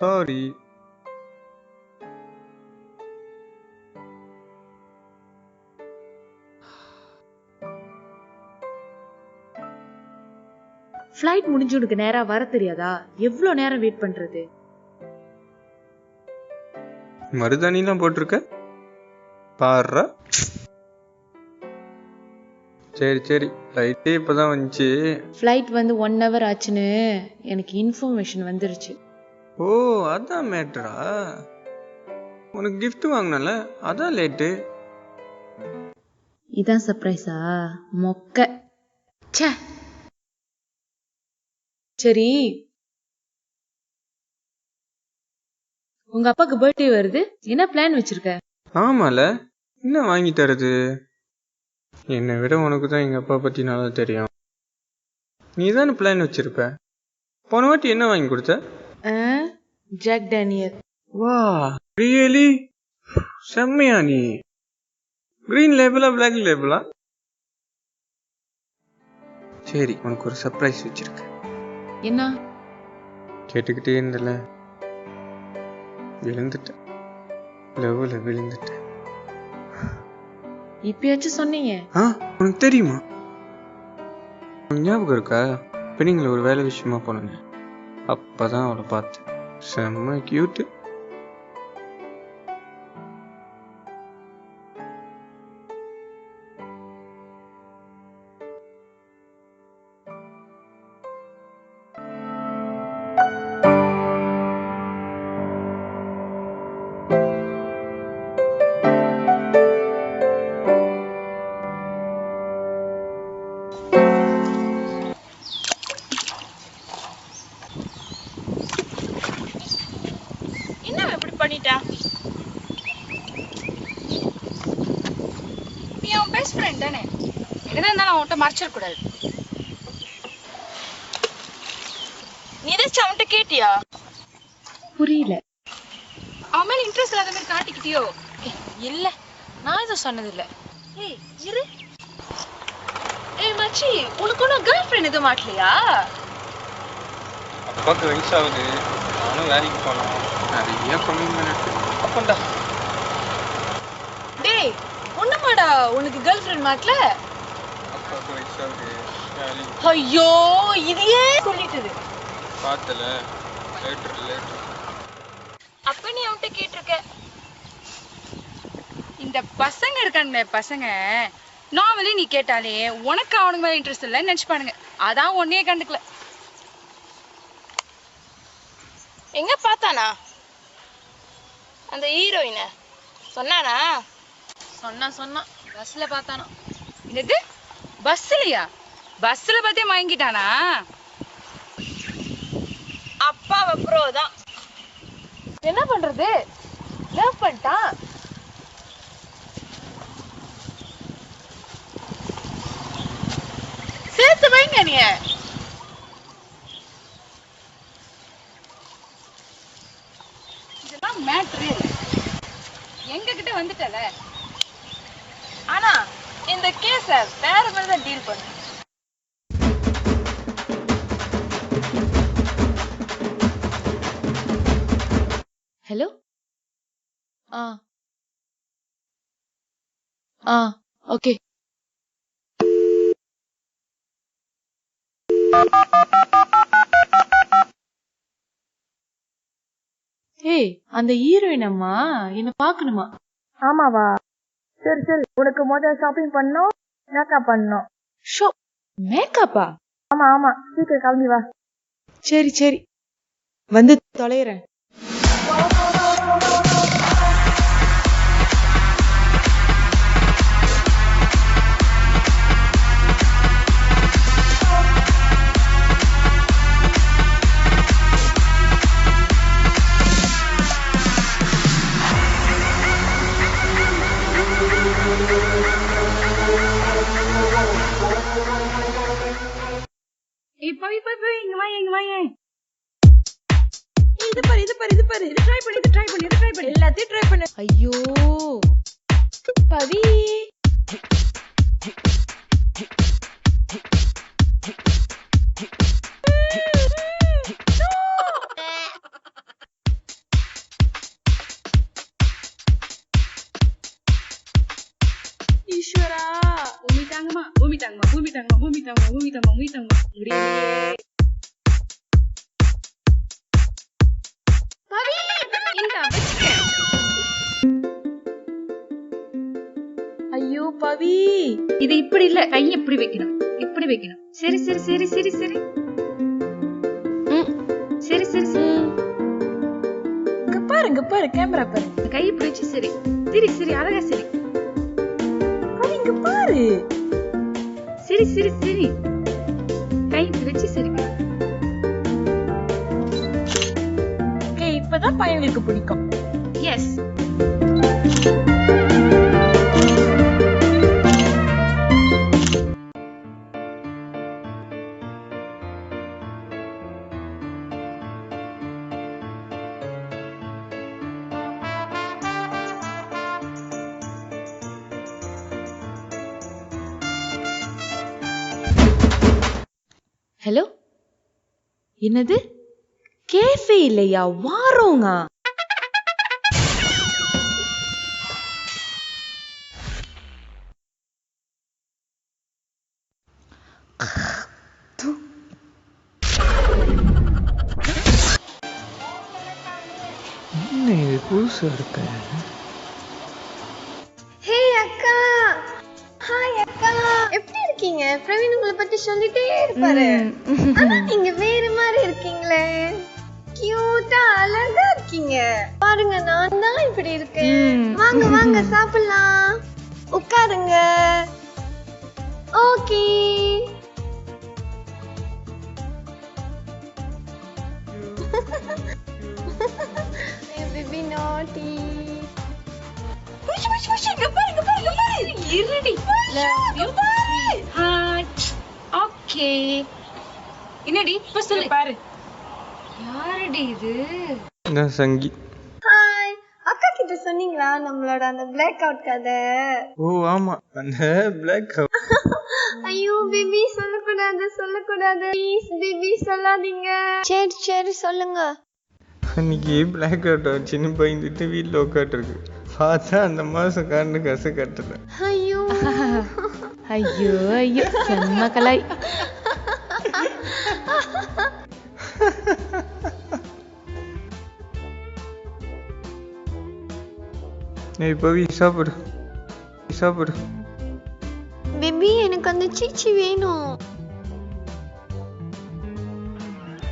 Sorry. Flight முடிஞ்சு உனக்கு நேரா வர தெரியாதா? எவ்வளவு நேரம் வெயிட் பண்றது? மருதாணிலாம் போட்டிருக்க பாரு. சரி சரி, ஃப்ளைட்டே இப்பதான் வந்துச்சு. ஃப்ளைட் வந்து 1 hour ஆச்சுன்னு எனக்கு இன்ஃபர்மேஷன் வந்துருச்சு. ஓ, அதான் மேட்டரா? உனக்கு gift வாங்கினல, அதான் லேட்டு. இதான் சர்ப்ரைஸா? மொக்க. ச்சே. சரி, உங்க அப்பாக்கு பர்த்டே வருது, என்ன பிளான் வச்சிருக்க? ஆமால, என்ன வாங்கி தரது? என்னை விட உனக்கு தான் எங்க அப்பா பத்தி நல்லா தெரியும். நீ தானே பிளான் வச்சிருப்ப. போன வாட்டி என்ன வாங்கி கொடுத்த? Jack Daniel. வா, ரியலி? செம்மையா நீ? கிரீன் லேபிளா பிளாக் லேபிளா? சரி, உனக்கு ஒரு சர்ப்ரைஸ் வச்சிருக்க. என்ன? கேட்டுக்கிட்டே இருந்தல, விழுந்துட்டேன். லவ்ல விழுந்துட்டேன். இப்பயாச்சும் சொன்னீங்க. உனக்கு தெரியுமா? உனக்கு ஞாபகம் இருக்கா? பெண்ணிங்கள ஒரு வேலை விஷயமா போனேன், அப்பதான் அவளை பார்த்தேன். செம்ம கியூட்டு. என்ன இப்படி பண்ணிட்டா? நீ அவன் பெஸ்ட் ஃப்ரெண்ட் தானே, என்னதான் இருந்தாலும் அவன்கிட்ட மறைச்சிடக்கூடாது. நீ ஏதாச்சும் அவன்கிட்ட கேட்டியா? புரியல. அவன் மேல இன்ட்ரெஸ்ட் இல்லாத மாதிரி காட்டிக்கிட்டியோ? இல்ல, நான் எதுவும் சொன்னதில்ல. ஏய் இரு. ஏய் மச்சி, உனக்கு ஒன்றும் கேர்ள் ஃப்ரெண்ட் எதுவும் மாட்டலையா? அப்பாவுக்கு வயசாகுது, நானும் வேலைக்கு போனோம், நிறைய கமிட்மெண்ட். அப்பண்டா. டேய் ஒண்ணுமாடா, உனக்கு கேர்ள் ஃப்ரெண்ட் மாட்டல? அப்பாவுக்கு வயசாகுது, வேலைக்கு. ஐயோ, இதையே சொல்லிட்டது. பார்த்தல, லேட்டர். அப்ப நீ அவன்கிட்ட கேட்டிருக்க. இந்த பசங்க இருக்கானுங்க, பசங்க நாவலே நீ கேட்டாலே உனக்கு அவனுக்கு மேல இன்ட்ரெஸ்ட் இல்லைன்னு நினைச்சுப்பானுங்க. அதான் ஒன்னையே கண்டுக்கல. எங்க பார்த்தானா அந்த ஹீரோயின? சொன்னானா? சொன்னா பஸ்ல பார்த்தானா. என்னது, பஸ்லயா? பஸ்ல பார்த்தே வாங்கிட்டானா? அப்பாவை ப்ரோ தான். என்ன பண்றது, லவ் பண்ணிட்டான். சேர்த்து வைங்க நீ. இதெல்லாம் மேட்ரு. எங்க கிட்ட வந்துட்டல. ஆனா இந்த கேஸ வேற மாதிரி தான் டீல் பண்ணு. ஹலோ. ஓகே. ஏய், அந்த ஹீரோயின் அம்மா என்ன பாக்கணுமா? ஆமாவா? சரி, உனக்கு முதல்ல ஷாப்பிங் பண்ணோம், மேக்கப் பண்ணோம். ஷோ, மேக்கப்பா? ஆமா, சீக்கிரம் கிளம்பி வா. சரி, வந்து தொலைறேன். போய் இங்க வாங்க. இது பாரு, இது ட்ரை பண்ணு. எல்லாத்தையும் ட்ரை பண்ணு. ஐயோ பவி, ஐயோ பவி, இது இப்படி இல்ல, கை இப்படி வைக்கணும், இப்படி வைக்கணும். சரி சரி சரி சரி சரி சரி சரி சரி. இங்க பாரு கேமரா பாரு. கை இப்படி வச்சு சரி சரி சரி அழகா சரி. பவி இங்க பாரு. சரி சரி சரி கை இப்படி வச்சு சரி. ஓகே, இப்பதான் பையனுக்கு பிடிக்கும். எஸ். ஹலோ, என்னது கேஃபே இல்லையா? வாரோங்க. என்ன இது புதுசா இருக்க? ஹே அக்கா, ஹாய் அக்கா, எப்படி இருக்கீங்க? பிரவீன் உங்களை பத்தி சொல்லிட்டே இருப்பாரு. ஆனா நீங்க வேற மாதிரி இருக்கீங்களே, கியூட்டா அழகா இருக்கீங்க. பாருங்க, நான் தான் இப்படி இருக்கேன். வாங்க வாங்க சாப்பிடலாம், உட்காருங்க. ஓகே. பேபி நாட்டி. ஓகே, என்னடி இப்ப சொல்லு. பாரு, யாரடி இது? நான் சங்கி. ஹாய், அக்கா கிட்ட சொன்னீங்களா நம்மளோட அந்த பிளாக் அவுட் கதை? ஓ ஆமா, அந்த பிளாக் அவுட். ஐயோ பேபி, சொல்லக்கூடாது சொல்லக்கூடாது, ப்ளீஸ் பேபி சொல்லாதீங்க. சரி சரி சொல்லுங்க. அன்னைக்கு பிளாக் அவுட் ஆச்சுன்னு பயந்துட்டு வீட்டில் உட்காந்துருக்கு. பார்த்தா அந்த மாதம் கண்டு கசு கட்டுறேன். ஐயோ ஐயோ ஐயோ, செம்ம கலாய். ஏய் பவி, சாப்பிடு சாப்பிடு. பேபி, எனக்கு அந்த சீச்சி வேணும்.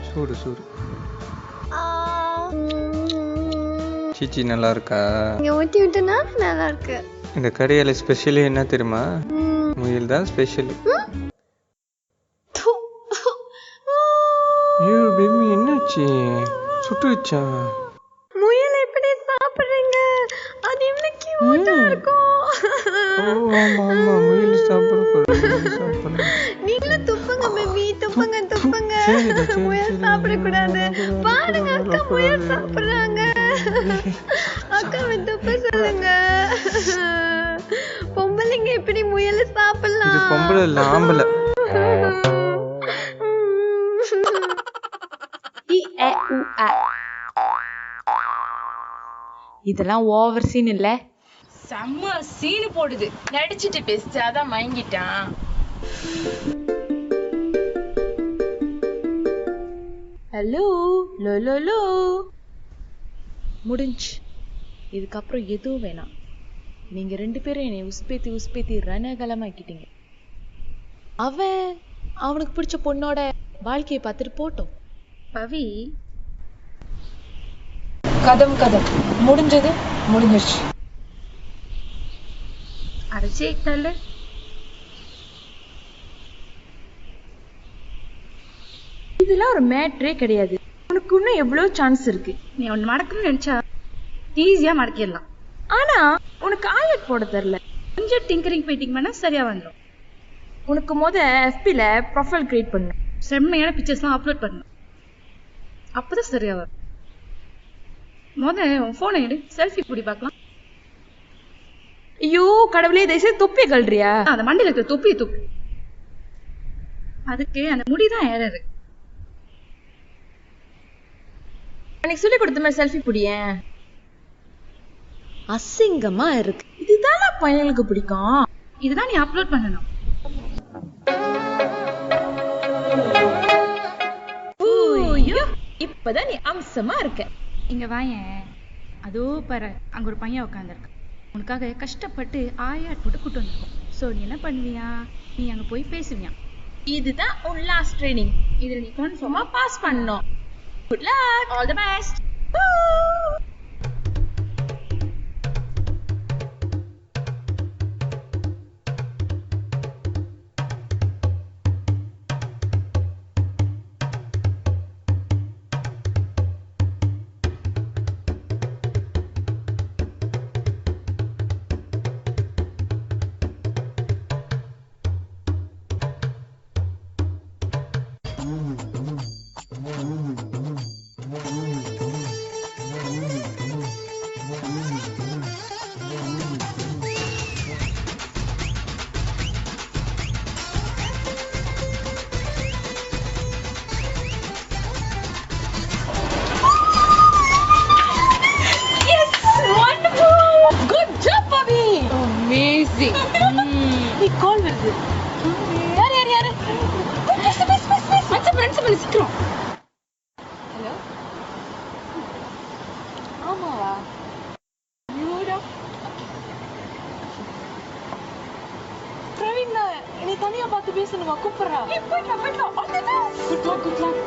சூடு சூடு. சீச்சி நல்லா இருக்கா? இங்க ஊட்டி விட்டனா நல்லா இருக்கு. இந்த கடையில ஸ்பெஷல் என்ன தெரியுமா? முயல் தான் ஸ்பெஷல். ஐயோ பேபி, என்னாச்சு? சுட்டு வச்சா? முயல் எப்படி சாப்பிடுறீங்க? அது இவ்வளவு கியூட்டா இருக்கும். ஓ ஆமா ஆமா, முயல் சாப்பிடுறோம். நீங்களும் துப்புங்க பேபி, துப்புங்க துப்புங்க. முயல் சாப்பிடக்கூடாது. பாருங்க அக்கா, முயல் சாப்பிடுறாங்க. அக்காவை துப்ப சொல்லுங்க. பொம்பளைங்க எப்படி முயல் சாப்பிடலாம்? இது பொம்பளை இல்ல, ஆம்பளை. இதெல்லாம் ஓவர் சீன் இல்ல? செம்ம சீனு போடுது. நடிச்சிட்டு பேசாதான் மயங்கிட்டான். ஹலோ லோ லோ லோ, முடிஞ்சு. இதுக்கப்புறம் எதுவும் வேணாம். நீங்க 2 பேரும் என்னை உஸ்பேத்தி ரணகலமாக்கிட்டீங்க. அவனுக்கு பிடிச்ச பொண்ணோட வாழ்க்கையை பார்த்துட்டு போட்டோம். பவி, கதம் முடிஞ்சிருச்சு. அரைச்சே தள்ள. இதெல்லாம் ஒரு மேட்ரே கிடையாது. உனக்கு இன்னும் எவ்வளவு சான்ஸ் இருக்கு. நீ ஒன்னு மடக்கணும்னு நினைச்சா ஈஸியா மடக்கிடலாம். ஆனா உனக்கு ஆயிட் போட தெரியல. கொஞ்சம் டிங்கரிங் பெயிண்டிங் பண்ணா சரியா வந்துடும். உனக்கு FBல ப்ரொஃபைல் கிரியேட் பண்ணு. செம்மையான பிக்சர்ஸ்லாம் அப்லோட் பண்ணணும். அப்பதான் சரியா வரும். உன் போனை எடு, செல்ஃபி பிடி பார்க்கலாம். ஐயோ கடவுளே, தயவுசெய்து தொப்பியை கழறியா? அந்த மண்டியில இருக்கிற தொப்பியை தூக்கு. அதுக்கு அந்த முடிதான் ஏறது. எனக்கு சொல்லி கொடுத்த மாதிரி செல்ஃபி பிடியேன். அசிங்கமா இருக்கு. இதுதான் பையனுக்கு பிடிக்கும். இதுதான் நீ அப்லோட் பண்ணணும். இப்பதான் நீ அம்சமா இருக்க. இங்க வாயேன். அதோ பாரு, அங்க ஒரு பையன் உட்காந்துருக்கு. உனக்காக கஷ்டப்பட்டு ஆயாட் போட்டு கூட்டு வந்திருக்கோம். ஸோ நீ என்ன பண்ணுவியா, நீ அங்க போய் பேசுவியா. இதுதான் உன் லாஸ்ட் ட்ரைனிங். இதுல நீ கன்ஃபார்மா பாஸ் பண்ணணும். Good luck, all the best. Amazing. Hey, call வருது. யாரு? பேசு. அச்சா சீக்கிரம். ஹலோ. ஆமாவா? நியூடா. பிரவீன், நீ தனியா பார்த்து பேசணுமா? கூப்பிடுறா. போய்க்கலாம். Good luck.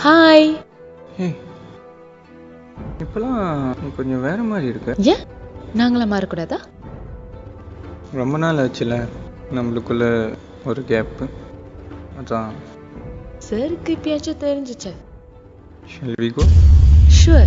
ஹாய். இப்பெல்லாம் கொஞ்சம் வேற மாதிரி இருக்கு. ஏன் நாங்களா மாறக்கூடாதா? ரொம்ப நாள் ஆச்சுல நம்மளுக்குள்ள ஒரு கேப்பு, அதான். சருக்கு இப்பயாச்சும் தெரிஞ்சிச்சு. Shall we go? Sure.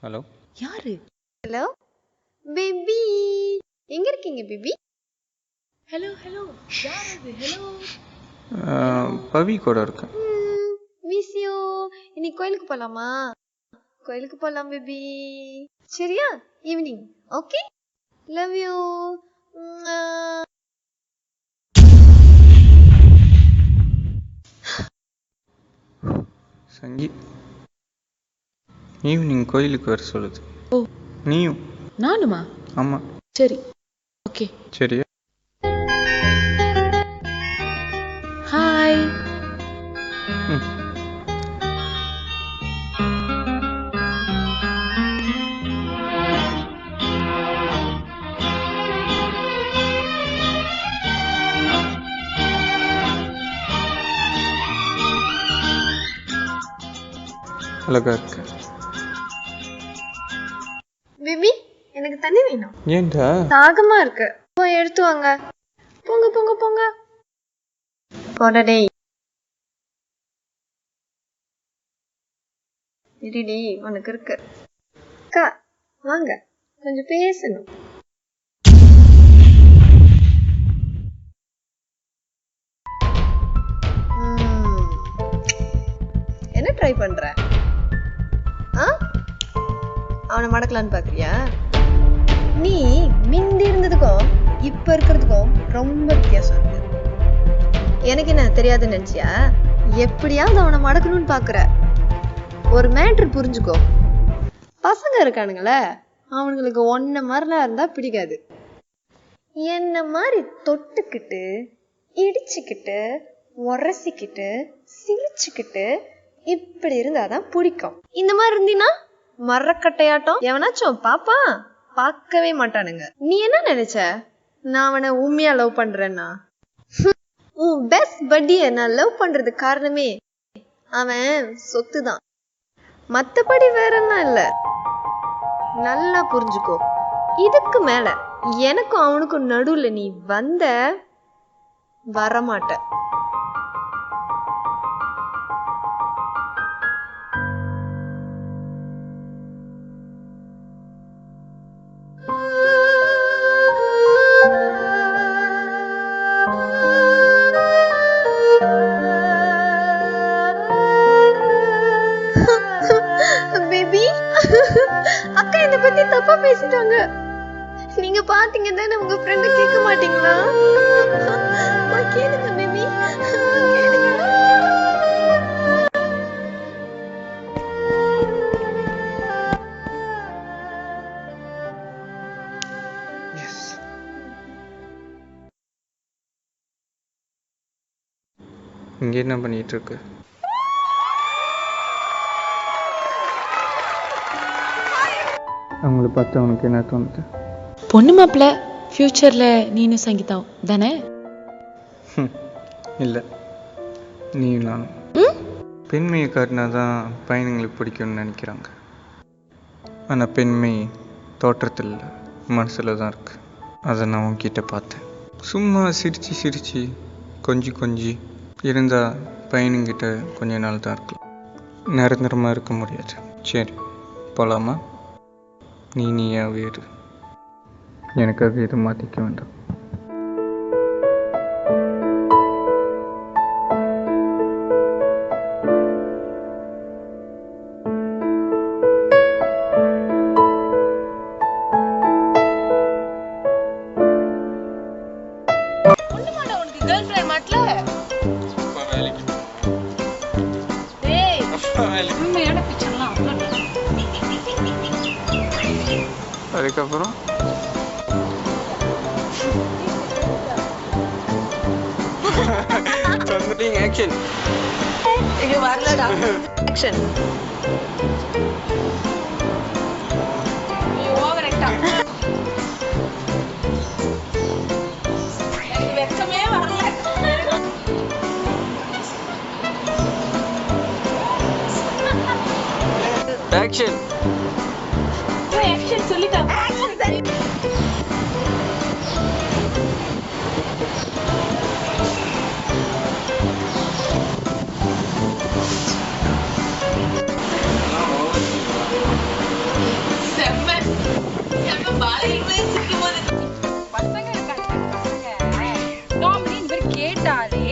Hello, யாரு? ஹலோ பேபி, எங்க இருக்கீங்க பேபி? ஹலோ யார் அது? ஹலோ. பவி கூட இருக்கேன். Miss you. இன்னைக்கு கோயிலுக்கு போலாமா? கோயிலுக்கு போலாம் பேபி. சரியா? Evening. Okay, love you. Sangi evening கோயிலுக்கு வர சொல்லுது. ஓ, நீயும்? நானுமா? ஆமா. சரி, ஓகே. சரியா? ஹாய். அழகா இருக்கு. பேபி, எனக்கு தண்ணி வேணும். ஏன்டா? தாகமா இருக்கு. போய் எடுத்து வாங்க. போங்க. போடா டேய். இருடி, உனக்கு இருக்கு. அக்கா வாங்க, கொஞ்சம் பேசணும். என்ன ட்ரை பண்ற? அவனை மடக்கலான்னு பாக்குறியா? நீ மிந்தி இருந்ததுக்கும் இப்ப இருக்கிறதுக்கும் ரொம்ப வித்தியாசம் இருக்கு. எனக்கு என்ன தெரியாதுன்னு நினைச்சியா? எப்படியாவது அவனை மடக்கணும்னு பாக்குற. ஒரு மேட்ரு புரிஞ்சுக்கோ, பசங்க இருக்கானுங்களே அவனுங்களுக்கு ஒன்ன மாதிரிலாம் இருந்தா பிடிக்காது. என்ன மாதிரி தொட்டுக்கிட்டு இடிச்சுக்கிட்டு உரசிக்கிட்டு சிரிச்சுக்கிட்டு இப்படி இருந்தாதான் பிடிக்கும். இந்த மாதிரி இருந்தீன்னா மரக்கட்டையாட்டம் எவனாச்சும் பாப்பா பார்க்கவே மாட்டானுங்க. நீ என்ன நினைச்ச நான் அவனை உண்மையா லவ் பண்றேன்னா? உன் பெஸ்ட் பட்டிய நான் லவ் பண்றது காரணமே அவன் சொத்துதான், மத்தபடி வேறெல்லாம் இல்ல. நல்லா புரிஞ்சுக்கோ, இதுக்கு மேல எனக்கும் அவனுக்கும் நடுவுல நீ வந்த வரமாட்ட. பேபி, அக்கா இத பத்தி தப்பா பேசிட்டாங்க. நீங்க பாத்தீங்க தானே, உங்க ஃப்ரெண்ட் கேட்க மாட்டீங்களா? கேளுங்க பேபி, கேளுங்க. இங்கே என்ன பண்ணிட்டு இருக்கு? அவங்கள பார்த்து அவனுக்கு என்ன தோணுது? பொண்ணு மாப்பிள்ள ஃபியூச்சர்ல நீனும் சங்கீதா தானே? இல்லை, நீ நானும். பெண்மையை காட்டினா தான் பையனுங்களுக்கு பிடிக்கும்னு நினைக்கிறாங்க. ஆனால் பெண்மை தோற்றத்தில் இல்லை, மனசில் தான் இருக்கு. அதை நான் உன்கிட்ட பார்த்தேன். சும்மா சிரிச்சு சிரிச்சு கொஞ்சி இருந்தால் பையனுங்கிட்ட கொஞ்ச நாள் தான் இருக்கலாம், நிரந்தரமாக இருக்க முடியாது. சரி போகலாமா? நீயாவே இரு, எனக்காக எதுவும் மாற்றிக்க வேண்டாம். அதுக்கப்புறம் ஆக்ஷன் இங்க வரலடா. ஆக்ஷன். நீ ஓவர் ஆக்டா. எனக்கு வெச்சமே வரல. ஆக்ஷன். ஆக்ஷன் சொல்லிட்டேன். பசங்க இருக்காங்க, பசங்க டாமினின் பேர் கேட்டாலே